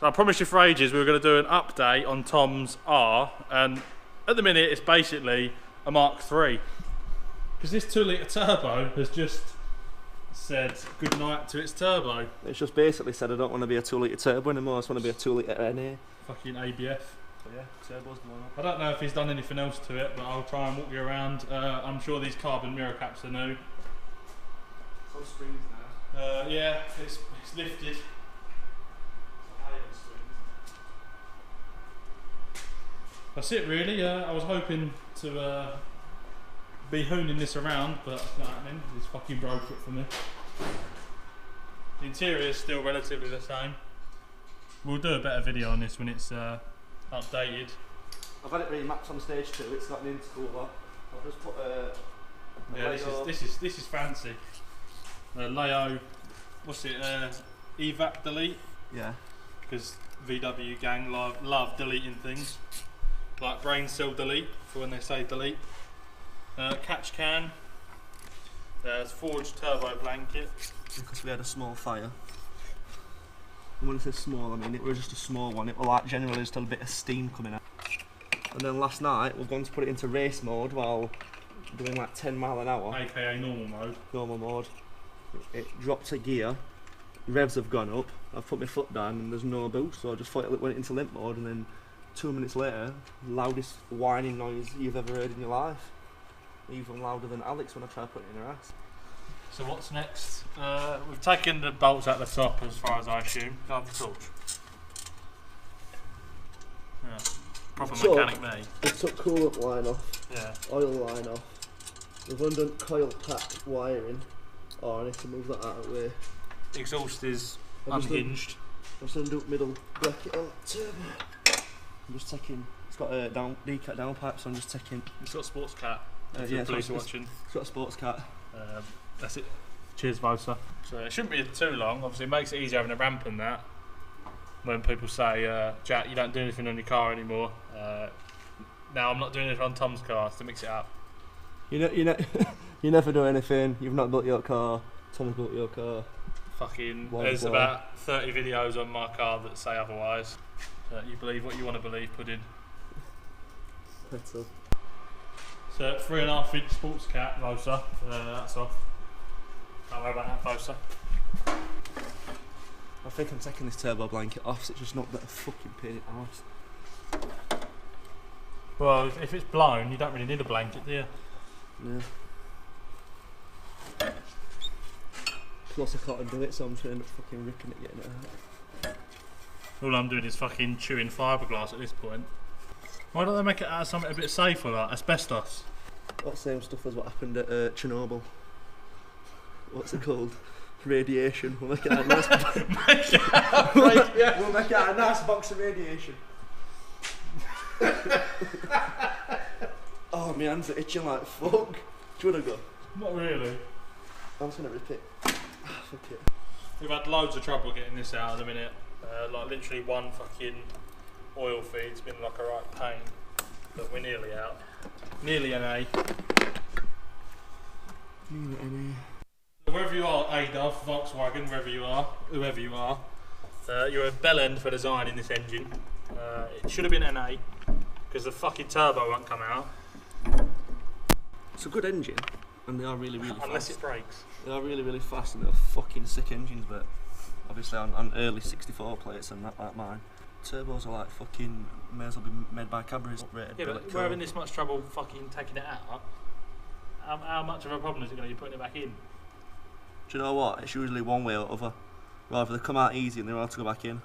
I promised you for ages we were going to do an update on Tom's R, and at the minute it's basically a Mark III. Because this 2 litre turbo has just said goodnight to its turbo. It's just basically said I don't want to be a 2 litre turbo anymore, I just want to be a 2 litre NA. Fucking ABF. But yeah, turbo's going up. I don't know if he's done anything else to it, but I'll try and walk you around. I'm sure these carbon mirror caps are new. It's on springs now. Yeah, it's lifted. That's it really. I was hoping to be hooning this around, but it's not happening. It's fucking broke it for me. The interior is still relatively the same. We'll do a better video on this when it's updated. I've had it remapped on stage 2. It's got an intercooler. I've just put a yeah, this is fancy. Leo, what's it? Evap delete. Yeah. Because VW gang love deleting things. Like brain cell delete for when they say delete. Catch can. Forged turbo blanket. Because we had a small fire. And when I say small, I mean it was just a small one. It was like generally just a bit of steam coming out. And then last night we're going to put it into race mode while doing like 10 mile an hour. AKA normal mode. Normal mode. It dropped a gear. Revs have gone up. I've put my foot down and there's no boost, so I just thought it went into limp mode, and then 2 minutes later, loudest whining noise you've ever heard in your life. Even louder than Alex when I tried putting it in her ass. So what's next? We've taken the bolts out the top as far as I assume. Can I have the torch? Yeah. Proper mechanic me. We took coolant line off. Yeah. Oil line off. We've undone coil pack wiring. Oh, I need to move that out of the way. Exhaust is unhinged. I've just undone middle bracket on that turbo. I'm just taking. It's got a decat downpipe, so I'm just taking. It's got a sports cat. Yeah, police are watching. It's got a sports cat. That's it. Cheers, Vosa. So it shouldn't be too long. Obviously, it makes it easier having a ramp and that. When people say, Jack, you don't do anything on your car anymore. Now I'm not doing anything on Tom's car to mix it up. You never do anything. You've not built your car. Tom's built your car. Fucking. There's about 30 videos on my car that say otherwise. You believe what you want to believe, Pudding. That's all. So 3.5 inch sports cat, Vosa. That's off. Don't worry about that, Vosa. I think I'm taking this turbo blanket off, so it's just not that fucking pain in the arse. Well, if it's blown, you don't really need a blanket, do you? Yeah. Plus I can't undo it, so I'm just going to end up fucking ripping it, getting it out. All I'm doing is fucking chewing fiberglass at this point. Why don't they make it out of something a bit safer, like asbestos? That same stuff as what happened at Chernobyl. What's it called? Radiation. We'll make it out a nice We'll make it out a nice box of radiation. Oh, my hands are itching like fuck. Do you want to go? Not really. I'm just going to rip it. Fuck it. We've had loads of trouble getting this out at the minute. Like literally one fucking oil feed's been like a right pain. But we're nearly out. Nearly NA. Nearly NA. Wherever you are, ADAF, Volkswagen, wherever you are, whoever you are, you're a bell end for designing this engine. It should have been NA, because the fucking turbo won't come out. It's a good engine, and they are really, really fast. Unless it breaks. They are really, really fast, and they're fucking sick engines, but obviously on early 64 plates and that like mine. Turbos are like fucking, may as well be made by Cadbury's. Yeah, but we're having this much trouble fucking taking it out. How much of a problem is it going to be putting it back in? Do you know what? It's usually one way or other. Rather they come out easy and they're allowed to go back in.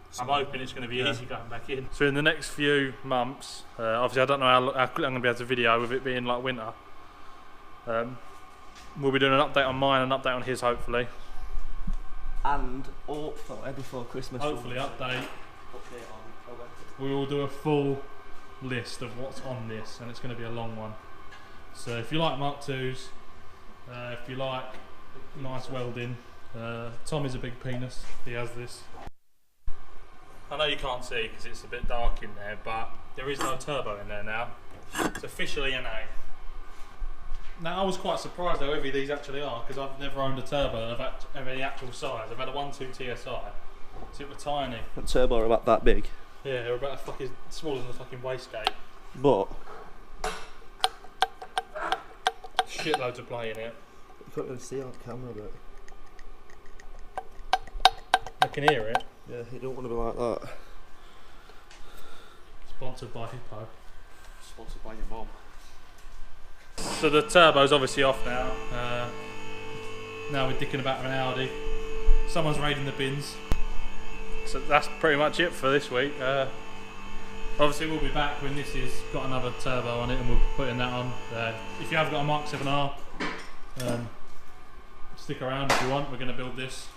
So I'm hoping it's going to be easy going back in. So in the next few months, obviously I don't know how quickly I'm going to be able to video with it being like winter. We'll be doing an update on mine and an update on his hopefully. And hopefully before Christmas. Hopefully update. We will do a full list of what's on this, and it's going to be a long one. So if you like Mark IIs, if you like nice welding, Tom is a big penis, he has this. I know you can't see because it's a bit dark in there, but there is no turbo in there now. It's officially NA. Now I was quite surprised how heavy these actually are, because I've never owned a turbo of any actual size. I've had a 1.2 TSI, See, we're tiny. That turbo are about that big. Yeah, they're about fucking smaller than the fucking wastegate. But Shitloads of play in it. you can't really see it on camera, but I can hear it. yeah, you don't want to be like that. Sponsored by Hippo. Sponsored by your mom. So the turbo's obviously off now. Now we're dicking about an Audi. Someone's raiding the bins. So that's pretty much it for this week. Obviously we'll be back when this has got another turbo on it and we'll be putting that on. If you have got a Mk7R, stick around if you want, we're going to build this.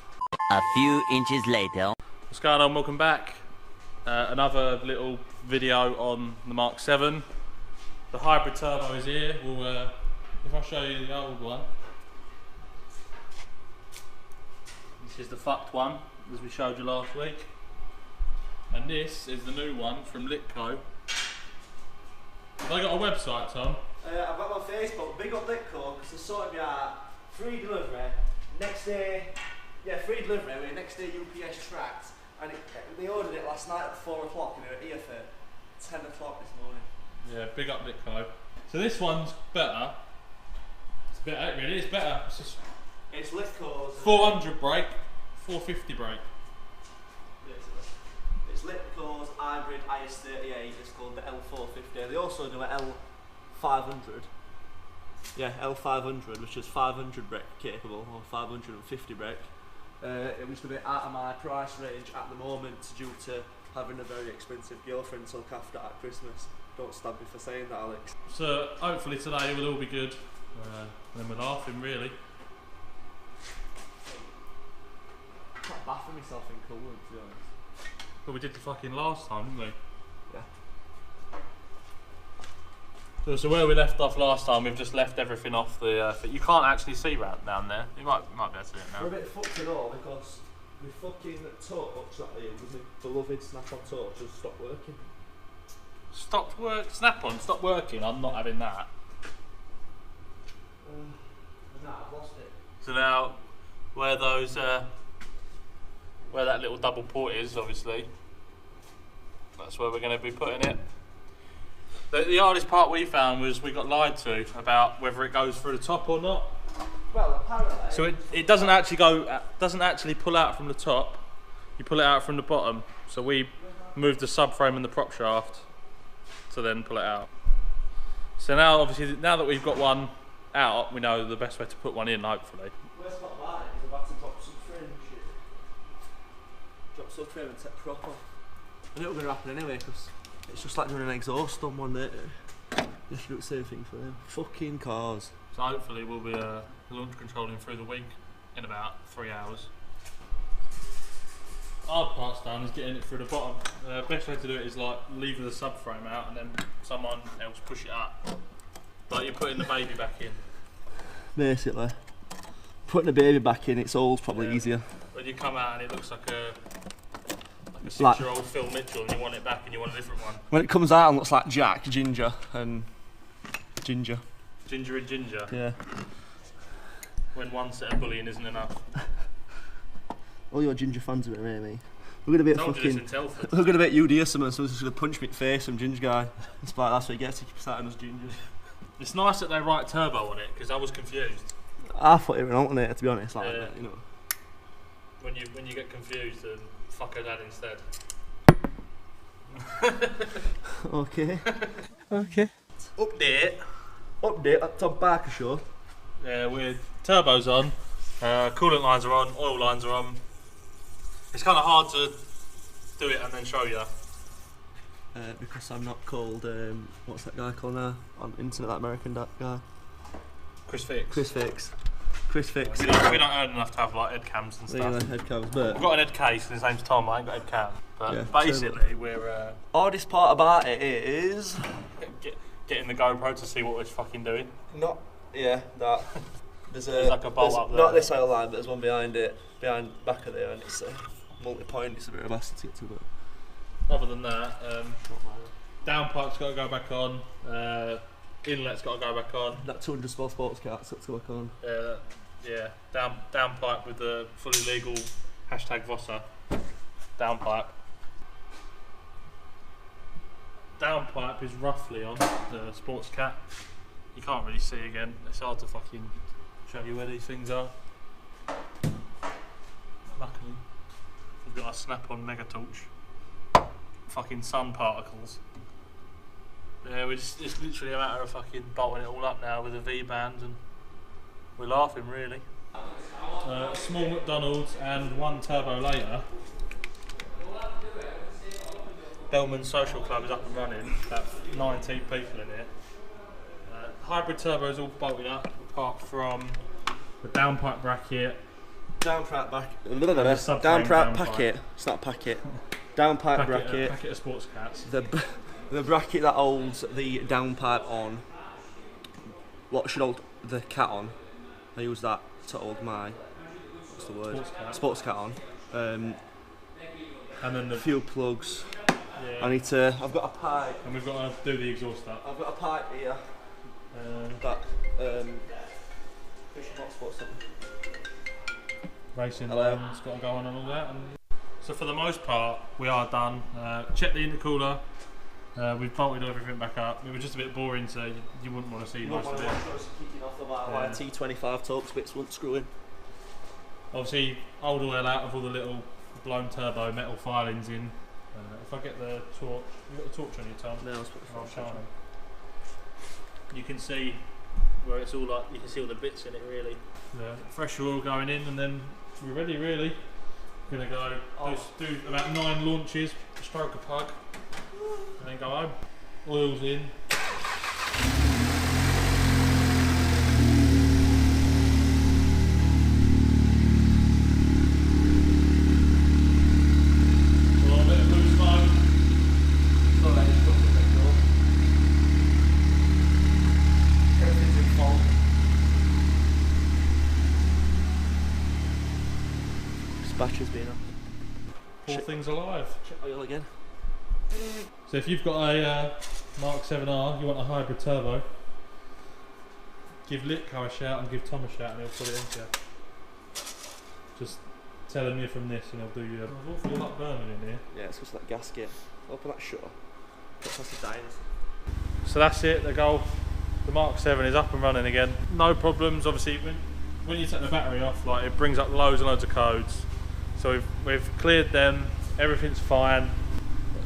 A few inches later. What's going on? Welcome back. Another little video on the Mk7. The hybrid turbo is here. We'll, if I show you the old one. This is the fucked one, as we showed you last week. And this is the new one from Littco. Have they got a website, Tom? I've got my Facebook, big up Littco, because they sorted me out. Free delivery, next day, yeah, free delivery, with next day UPS tracked. And they ordered it last night at 4 o'clock and they were here for 10 o'clock this morning. Yeah, big up Littco. So this one's better. It's a bit out really, it's better. It's just It's Littco's 400 brake, 450 brake. It's Littco's hybrid IS38, it's called the L450. They also do an L500. Yeah, L500, which is 500 brake capable, or 550 brake. It was a bit out of my price range at the moment due to having a very expensive girlfriend to look after at Christmas. Don't stab me for saying that, Alex. So hopefully today will all be good. And then we're laughing really. I'm not bathing myself in coolant, to be honest. But we did the fucking last time, didn't we? Yeah. So where we left off last time, we've just left everything off the. You can't actually see right down there. You might be able to see it now. We're a bit fucked at all because the fucking torch that I use, the beloved snap-on torch, has stopped working. Stopped work. Snap-on. Stop working. I'm not having that. No, I've lost it. So now, where those, where that little double port is, obviously, that's where we're going to be putting it. The hardest part we found was we got lied to about whether it goes through the top or not. Well, apparently. So it doesn't actually go, doesn't actually pull out from the top. You pull it out from the bottom. So we moved the subframe and the prop shaft to then pull it out. So now, obviously, now that we've got one out, we know the best way to put one in, hopefully. Worst part about it is about to drop some frame and shit. Drop some frame and set proper. I knew it was going to happen anyway, because it's just like doing an exhaust on one day. You have to do the same thing for them. Fucking cars. So hopefully we'll be launch controlling through the week in about 3 hours. Hard part's done is getting it through the bottom. Best way to do it is like leaving the subframe out and then someone else push it up. Like you're putting the baby back in. Basically. Putting the baby back in, it's always probably easier. When you come out and it looks like a 6-year-old Phil Mitchell and you want it back and you want a different one. When it comes out and looks like Jack, Ginger, and Ginger. Ginger and Ginger. Yeah. When one set of bullying isn't enough. All your Ginger fans are at me. We're gonna be fucking. We're gonna bet UD or something, so he's gonna punch me in the face, some Ginger guy. It's like that's what he gets. He keeps starting as Ginger. It's nice that they write turbo on it because I was confused. I thought it was an alternator, to be honest. Like, yeah. You know. When you get confused, then fuck her dad instead. Okay. Okay. Update at Tom Barker show. Yeah, with turbos on, coolant lines are on, oil lines are on. It's kind of hard to do it and then show you. Because I'm not called, what's that guy called now? On internet, that American guy. Chris Fix. Chris Fix. Chris Fix. We don't earn enough to have like head cams and stuff. Yeah, head cams, but We've got an head case and his name's Tom, I ain't got head cam. But yeah, basically we're hardest part about it is getting the GoPro to see what we're fucking doing. not that. There's like a bolt up there. Not this oil line, but there's one behind it, behind back of there, and it's multi-point. It's a bit of a bastard to get to, but other than that, downpipe's got to go back on. Inlet's got to go back on. that 200 small sports car's got to go back on. Yeah, downpipe with the fully legal hashtag Vossa. downpipe. Downpipe is roughly on the Sports Cat. You can't really see again. It's hard to fucking show you where these things are. Luckily, we've got a snap-on mega torch. Fucking sun particles. Yeah, it's literally a matter of fucking bolting it all up now with a V-band, and we're laughing really. Small McDonald's and one turbo later. Bellmans Social Club is up and running. About 19 people in here. Hybrid turbo is all bolted up, apart from the downpipe bracket. Downpipe packet. It's not a packet. Downpipe bracket. Packet of Sports Cats. The bracket that holds the downpipe on. What should hold the cat on? I use that to hold my what's the word? Sports cat on. And then the fuel plugs. Yeah. I've got a pipe. And we've got to do the exhaust up. I've got a pipe here. That fishing hotspot something. Racing line's got to go on and all that. And so for the most part, we are done. Check the intercooler. We've bolted everything back up. It was just a bit boring, so you wouldn't want to see most of it. Kicking off the T25 torque bits won't screw in. Obviously, old oil out of all the little blown turbo metal filings in. If I get the torch, you got the torch on you, Tom? No, let's put the torch on. You can see where it's all like. You can see all the bits in it, really. Fresh oil going in, and then we're ready, really. We're gonna go do about 9 launches, stroke a pug, and then go home. Oil's in. Battery's been on. Poor thing's alive. Check oil again. So if you've got a Mk7R, you want a hybrid turbo, give Littco a shout and give Tom a shout and he'll put it into you. Just tell him you're from this and he'll do you an awful lot burning in here. Yeah, it's just that gasket. Open that shutter. That's the dynos. So that's it, the Mk7 is up and running again. No problems, obviously when you take the battery off, like it brings up loads and loads of codes. So we've cleared them, everything's fine.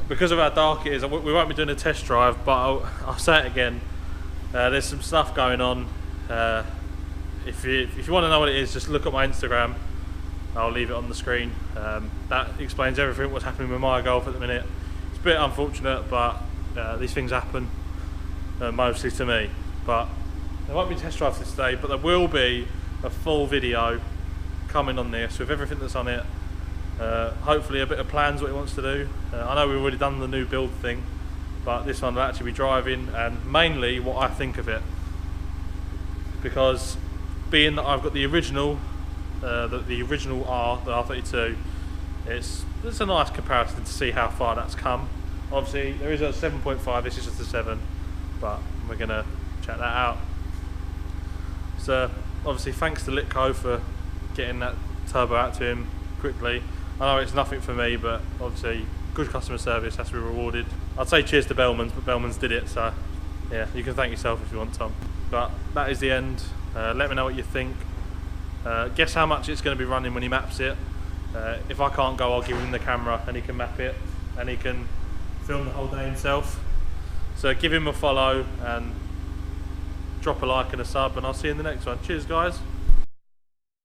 Because of how dark it is, we won't be doing a test drive, but I'll say it again. There's some stuff going on. If you want to know what it is, just look at my Instagram. I'll leave it on the screen. That explains everything what's happening with my Golf at the minute. It's a bit unfortunate, but these things happen, mostly to me. But there won't be a test drive this day, but there will be a full video coming on this with everything that's on it. Hopefully a bit of plans what he wants to do. I know we've already done the new build thing, but this one will actually be driving and mainly what I think of it. Because being that I've got the original the original R, the R32, it's a nice comparison to see how far that's come. Obviously there is a 7.5, this is just a 7, but we're gonna check that out. So obviously thanks to Littco for getting that turbo out to him quickly. I know it's nothing for me, but obviously good customer service has to be rewarded. I'd say cheers to Bellmans, but Bellmans did it, so yeah, you can thank yourself if you want, Tom. But that is the end. Let me know what you think. Guess how much it's going to be running when he maps it. If I can't go, I'll give him the camera and he can map it and he can film the whole day himself. So give him a follow and drop a like and a sub, and I'll see you in the next one. Cheers guys.